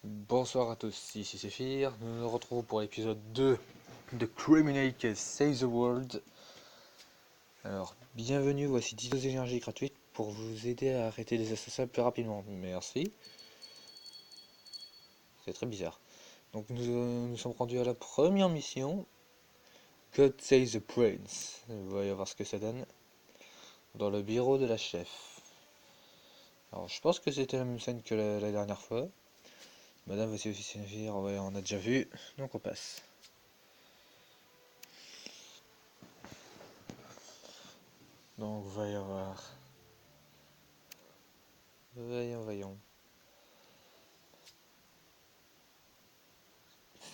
Bonsoir à tous, ici Séphir. Nous nous retrouvons pour l'épisode 2 de Criminal Save the World. Alors, bienvenue, voici 10 doses d'énergie gratuites pour vous aider à arrêter les assassins plus rapidement. Merci. C'est très bizarre. Donc nous sommes rendus à la première mission. God Save the Prince. Vous voyez voir ce que ça donne. Dans le bureau de la chef. Alors je pense que c'était la même scène que la dernière fois. Madame, voici aussi Séphir, ouais on a déjà vu. Donc on passe. Donc voyons voir. Voyons.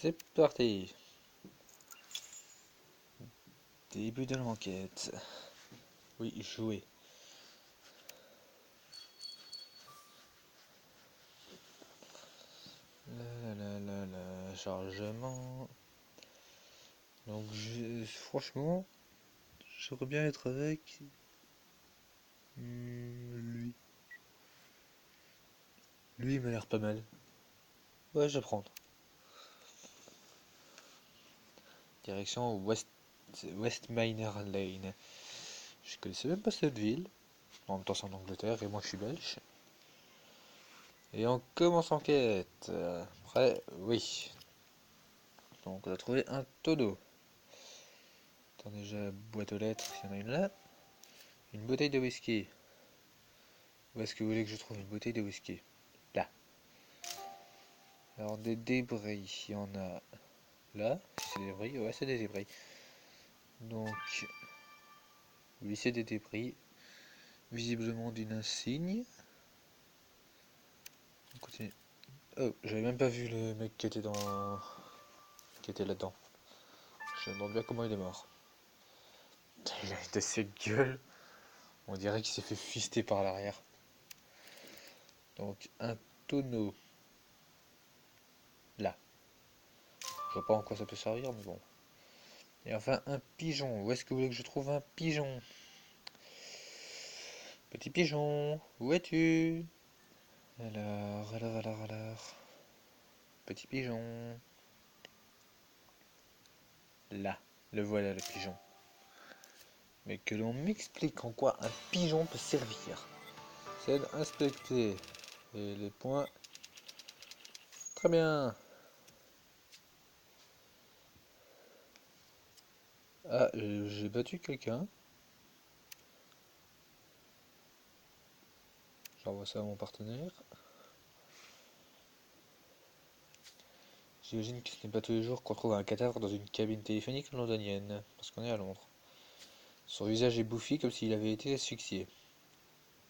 C'est parti. Début de l'enquête. Oui, jouer. Chargement. Donc franchement, j'aimerais bien être avec lui. Lui il m'a l'air pas mal. Ouais, je vais prendre. Direction West Miner Lane. Je connaissais même pas cette ville. En même temps c'est en Angleterre et moi je suis belge. Et on commence l'enquête. Après, oui. Donc on a trouvé un tonneau. Attends déjà, boîte aux lettres, il y en a une là. Une bouteille de whisky. Où est-ce que vous voulez que je trouve une bouteille de whisky? Là. Alors des débris, il y en a là. C'est des débris, ouais c'est des débris. Donc, oui c'est des débris. Visiblement d'une insigne. On continue. Oh, j'avais même pas vu le mec qui était qui était là-dedans. Je me demande bien comment il est mort. Il a de ses gueules. On dirait qu'il s'est fait fister par l'arrière. Donc un tonneau. Là. Je vois pas en quoi ça peut servir, mais bon. Et enfin un pigeon. Où est-ce que vous voulez que je trouve un pigeon? Petit pigeon, où es-tu? Alors. Petit pigeon. Là, le voilà le pigeon. Mais que l'on m'explique en quoi un pigeon peut servir. C'est d'inspecter. Et les points. Très bien. Ah, j'ai battu quelqu'un. J'envoie ça à mon partenaire. J'imagine que ce n'est pas tous les jours qu'on trouve un cadavre dans une cabine téléphonique londonienne, parce qu'on est à Londres. Son visage est bouffi comme s'il avait été asphyxié.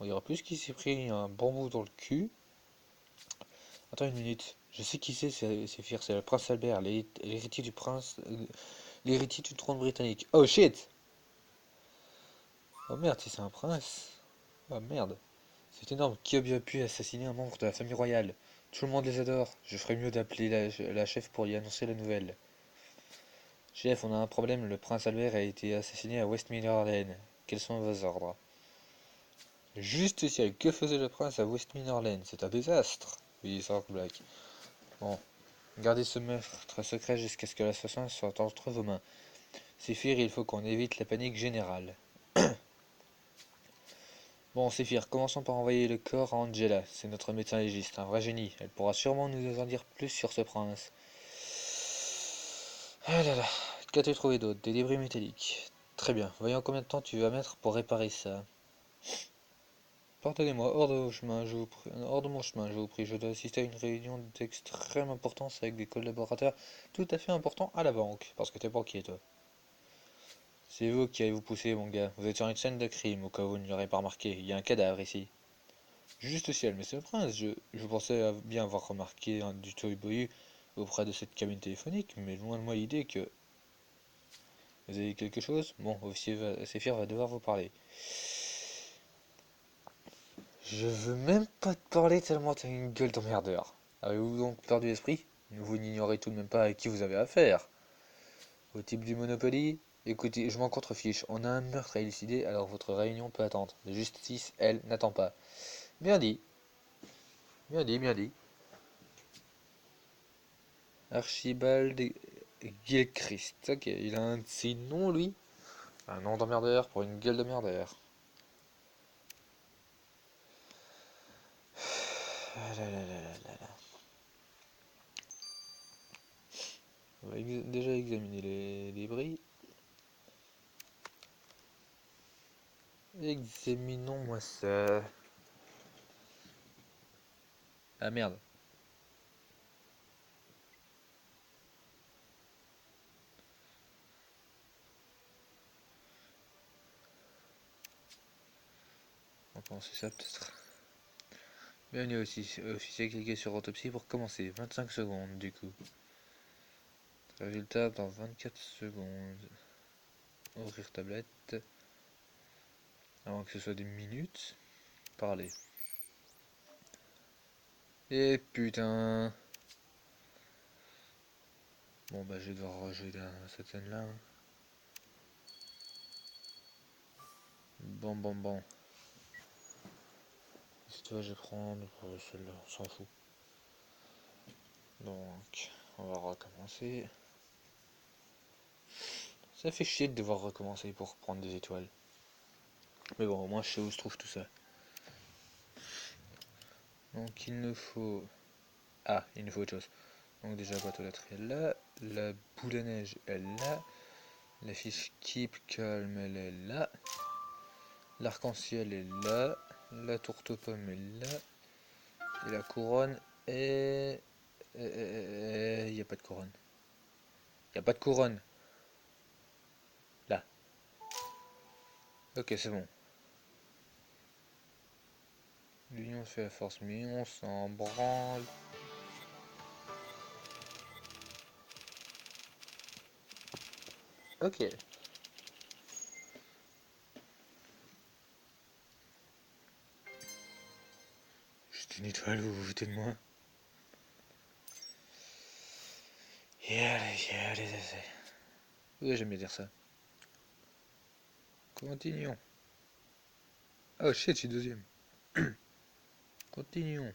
On dirait plus qu'il s'est pris un bambou dans le cul. Attends une minute, je sais qui c'est Fir, c'est le prince Albert, l'héritier du prince, l'héritier du trône britannique. Oh shit! Oh merde, si c'est un prince. Oh merde. C'est énorme, qui a bien pu assassiner un membre de la famille royale? Tout le monde les adore, je ferais mieux d'appeler la chef pour lui annoncer la nouvelle. Chef, on a un problème, le prince Albert a été assassiné à Westminster Lane. Quels sont vos ordres? Juste ciel, que faisait le prince à Westminster Lane? C'est un désastre. Oui, sans blague. Bon, gardez ce meurtre très secret jusqu'à ce que l'assassin soit entre vos mains. Séphir, il faut qu'on évite la panique générale. Bon, Séphir, commençons par envoyer le corps à Angela. C'est notre médecin légiste, un vrai génie. Elle pourra sûrement nous en dire plus sur ce prince. Ah là là, qu'as-tu trouvé d'autre? Des débris métalliques. Très bien, voyons combien de temps tu vas mettre pour réparer ça. Pardonnez-moi, hors de mon chemin, je vous prie. Je dois assister à une réunion d'extrême importance avec des collaborateurs tout à fait importants à la banque. Parce que t'es banquier, toi. C'est vous qui allez vous pousser, mon gars. Vous êtes sur une scène de crime, au cas où vous ne l'aurez pas remarqué. Il y a un cadavre ici. Juste au ciel, mais c'est le prince. Je pensais bien avoir remarqué du toy-boy auprès de cette cabine téléphonique, mais loin de moi l'idée que... Vous avez quelque chose? Bon, officier Séphir va devoir vous parler. Je veux même pas te parler tellement t'as une gueule d'emmerdeur. Avez-vous donc perdu l'esprit? Vous n'ignorez tout de même pas à qui vous avez affaire. Au type du Monopoly? Écoutez, je m'en contrefiche, on a un meurtre à élucider, alors votre réunion peut attendre. La justice, elle, n'attend pas. Bien dit, bien dit. Archibald Gilchrist. Ok, il a un de ses noms, lui. Un nom d'emmerdeur pour une gueule de merdeur. Ah là là là là là là. On va déjà examiner les débris. Examinons-moi ça. Ah merde. On va commencer ça peut-être. Bienvenue aussi, officier, cliquez sur autopsie pour commencer. 25 secondes du coup. Résultat dans 24 secondes. Ouvrir tablette. Avant que ce soit des minutes. Parler. Et putain. Bon bah je vais devoir rejouer cette scène là. Bon bon bon. Cette fois je vais prendre celle-là, on s'en fout. Donc on va recommencer. Ça fait chier de devoir recommencer pour prendre des étoiles. Mais bon, au moins je sais où se trouve tout ça. Donc il nous faut... Ah, il nous faut autre chose. Donc déjà la boîte aux lettres est là. La boule à neige elle est là. La fiche Keep Calm elle est là. L'arc-en-ciel est là. La tourte aux pommes est là. Et la couronne est... Il n'y a pas de couronne. Il n'y a pas de couronne. Là. Ok, c'est bon. L'union fait la force, mais on s'en branle. Ok. Juste une étoile, vous vous foutez de moi? Allez. Oui, j'aime bien dire ça. Continuons. Oh shit, je suis deuxième. Continuons.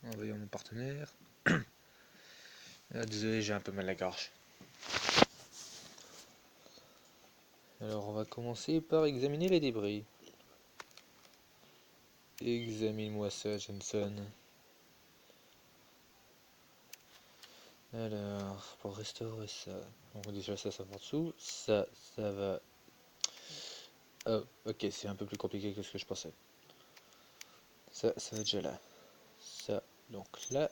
Envoyons mon partenaire. Ah, désolé, j'ai un peu mal à la gorge. Alors, on va commencer par examiner les débris. Examine-moi ça, Jensen. Alors, pour restaurer ça. Donc déjà ça va en dessous. Ça va... Oh, ok, c'est un peu plus compliqué que ce que je pensais. Ça va déjà là. Ça, donc là.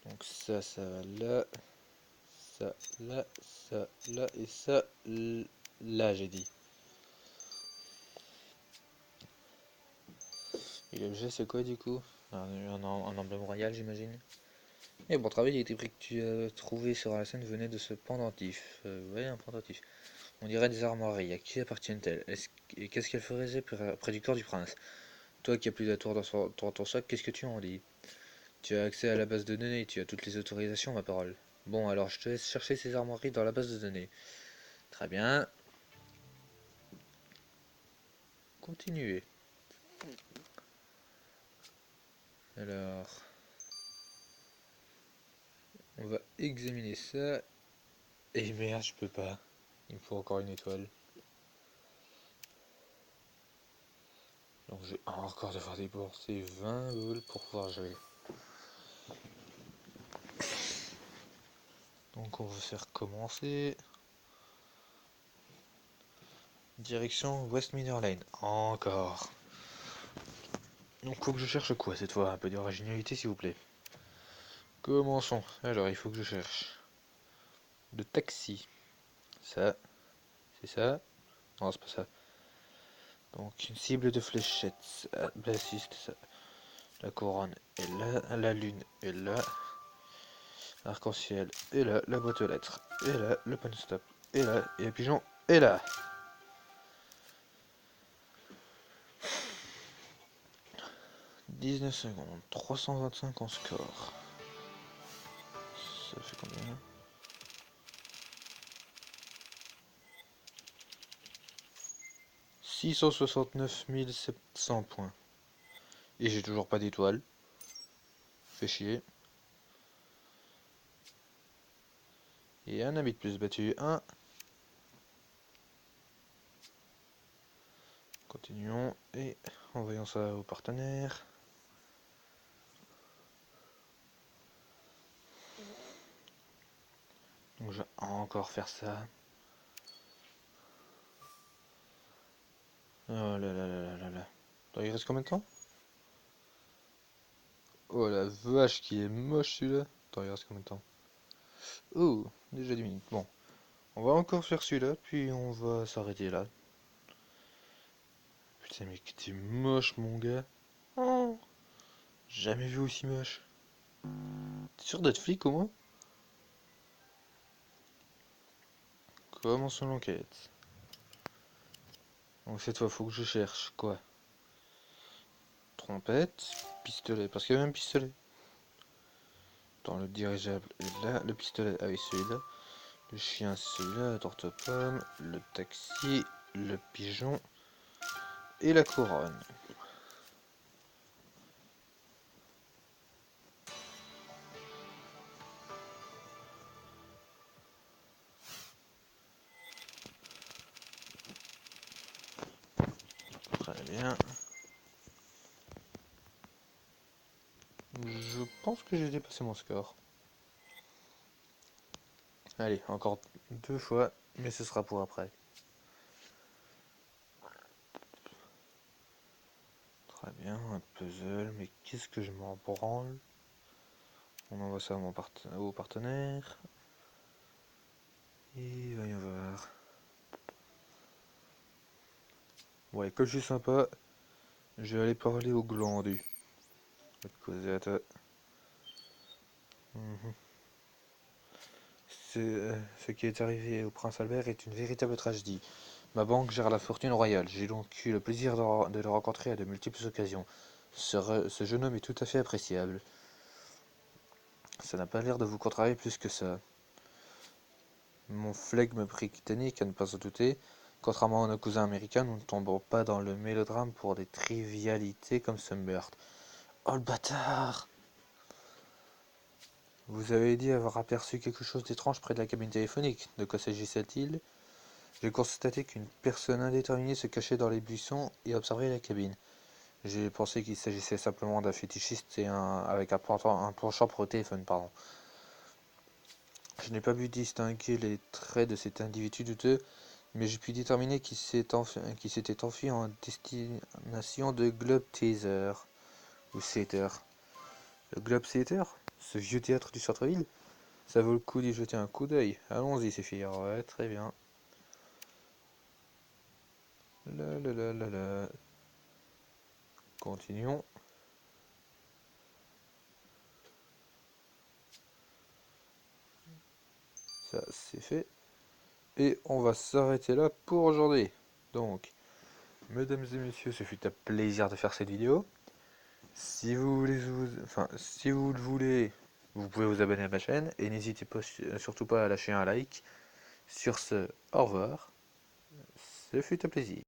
Donc ça va là. Ça, là, et ça, là, j'ai dit. Et l'objet, c'est quoi du coup? Un emblème royal, j'imagine. Et bon travail, les débris que tu as trouvés sur la scène venaient de ce pendentif. Ouais, un pendentif. On dirait des armoiries. À qui appartiennent-elles? Et qu'est-ce qu'elles feraient près du corps du prince? Toi qui as plus d'atours dans ton sac, qu'est-ce que tu en dis? Tu as accès à la base de données, tu as toutes les autorisations, ma parole. Bon, alors je te laisse chercher ces armoiries dans la base de données. Très bien. Continuez. Alors, on va examiner ça. Et merde, je peux pas. Il me faut encore une étoile. Donc je vais encore devoir débourser 20 boules pour pouvoir jouer. Donc on va faire commencer. Direction Westminster Lane. Encore. Donc faut que je cherche quoi cette fois? Un peu d'originalité s'il vous plaît. Commençons. Alors il faut que je cherche. De taxi. Ça. C'est ça? Non, c'est pas ça. Donc une cible de fléchettes. Bah si, c'était ça. La couronne est là. La lune est là. L'arc-en-ciel est là. La boîte aux lettres est là. Le panneau stop est là. Et le pigeon est là. 19 secondes. 325 en score. Ça fait combien? 669 700 points. Et j'ai toujours pas d'étoile. Fait chier. Et un habit de plus battu, 1. Continuons et envoyons ça au partenaire. Donc je vais encore faire ça. Oh là là là là là là. Attends, il reste combien de temps? Oh la vache qui est moche celui-là. Attends, il reste combien de temps? Oh, déjà 10 minutes. Bon, on va encore faire celui-là, puis on va s'arrêter là. Putain, mais t'es moche, mon gars. Oh, jamais vu aussi moche. T'es sûr d'être flic au moins? Commençons l'enquête. Donc cette fois, faut que je cherche quoi? Trompette, pistolet, parce qu'il y a même pistolet. Dans le dirigeable est là, le pistolet, ah oui, celui-là. Le chien, celui-là, la torte pomme, le taxi, le pigeon et la couronne. Très bien. Je pense que j'ai dépassé mon score. Allez, encore 2 fois, mais ce sera pour après. Très bien, un puzzle, mais qu'est-ce que je m'en branle? On envoie ça à au partenaire. Et voyons voir. Ouais, comme je suis sympa, je vais aller parler au glandu. Cosette. Mhm. Ce qui est arrivé au prince Albert est une véritable tragédie. Ma banque gère la fortune royale. J'ai donc eu le plaisir de le rencontrer à de multiples occasions. Ce jeune homme est tout à fait appréciable. Ça n'a pas l'air de vous contrarier plus que ça. Mon flegme britannique, à ne pas en douter. Contrairement à nos cousins américains, nous ne tombons pas dans le mélodrame pour des trivialités comme ce meurtre. Oh le bâtard! Vous avez dit avoir aperçu quelque chose d'étrange près de la cabine téléphonique. De quoi s'agissait-il? J'ai constaté qu'une personne indéterminée se cachait dans les buissons et observait la cabine. J'ai pensé qu'il s'agissait simplement d'un fétichiste avec un penchant pour le téléphone, pardon. Je n'ai pas pu distinguer les traits de cet individu douteux, mais j'ai pu déterminer qu'il s'était enfui en destination de Globe Theater, ou Theater. Le Globe Theater? Ce vieux théâtre du centre-ville? Ça vaut le coup d'y jeter un coup d'œil. Allons-y, Séphir. Ouais, très bien. La la la la la. Continuons. Ça, c'est fait. Et on va s'arrêter là pour aujourd'hui. Donc, mesdames et messieurs, ce fut un plaisir de faire cette vidéo. Si vous voulez, si vous le voulez, vous pouvez vous abonner à ma chaîne et n'hésitez pas, surtout pas à lâcher un like. Sur ce, au revoir. Ce fut un plaisir.